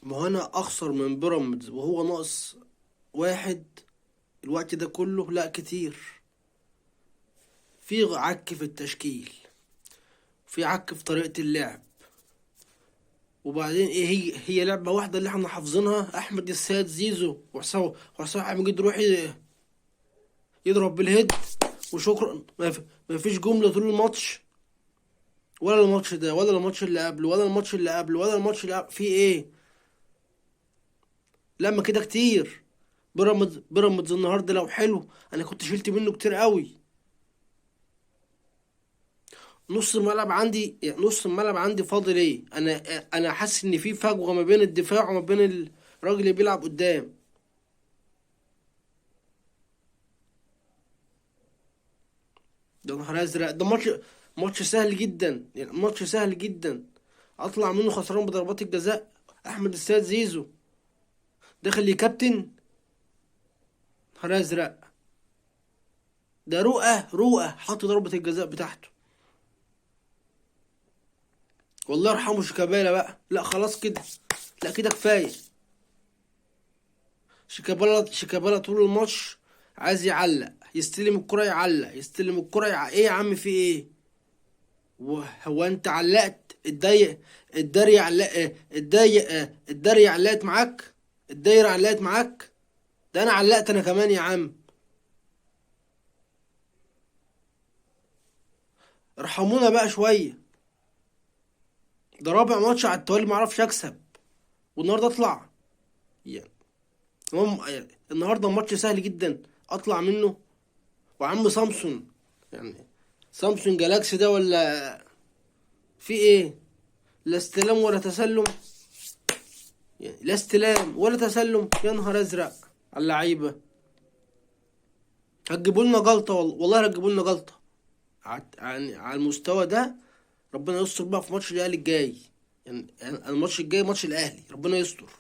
ما هو انا اخسر من بيراميدز وهو ناقص واحد الوقت ده كله؟ لا كتير. في عك في التشكيل، في عك في طريقة اللعب. وبعدين ايه؟ هي لعبة واحدة اللي احنا حافظينها، احمد السيد زيزو وحسام حميد يروح يضرب بالهيد وشكرا. ما فيش جملة طول الماتش، ولا الماتش ده ولا الماتش اللي قبله ولا الماتش اللي قبله ولا الماتش اللي قبله. في ايه؟ لما كده كتير. بيراميدز النهارده لو حلو انا كنت شلت منه كتير قوي. نص الملعب عندي فاضي ليه؟ انا حاسس ان في فجوه ما بين الدفاع وما بين الراجل اللي بيلعب قدام. ده نهار ازرق، ده ماتش سهل جدا، يعني ماتش سهل جدا اطلع منه خسران بضربات الجزاء. احمد السيد زيزو داخل لي كابتن. نهار ازرق، ده رؤى حط ضربة الجزاء بتاعته. والله يرحمه شيكابالا بقى. لا خلاص كده، لا كده كفايه. شيكابالا طول الماتش عايز يعلق، يستلم الكرة يعلق، يستلم الكرة ايه يا عم في ايه؟ هو انت علقت الدايرة علق الدايرة علقت معاك؟ الدايرة علقت معاك؟ ده انا علقت انا كمان يا عم. ارحمونا بقى شوية. ده رابع ماتش على التوالي معرفش اكسب، والنهارده اطلع يعني. النهارده ماتش سهل جدا اطلع منه. وعم سامسون، يعني سامسونج جالاكسي ده ولا في ايه؟ لا استلام ولا تسلم، يعني لا استلام ولا تسلم. يا نهار ازرق على اللعيبه. هتجيبوا لنا جلطه، والله هتجيبوا لنا جلطه. يعني على المستوى ده ربنا يستر بقى في ماتش الاهلي الجاي. يعني الماتش الجاي ماتش الاهلي، ربنا يستر.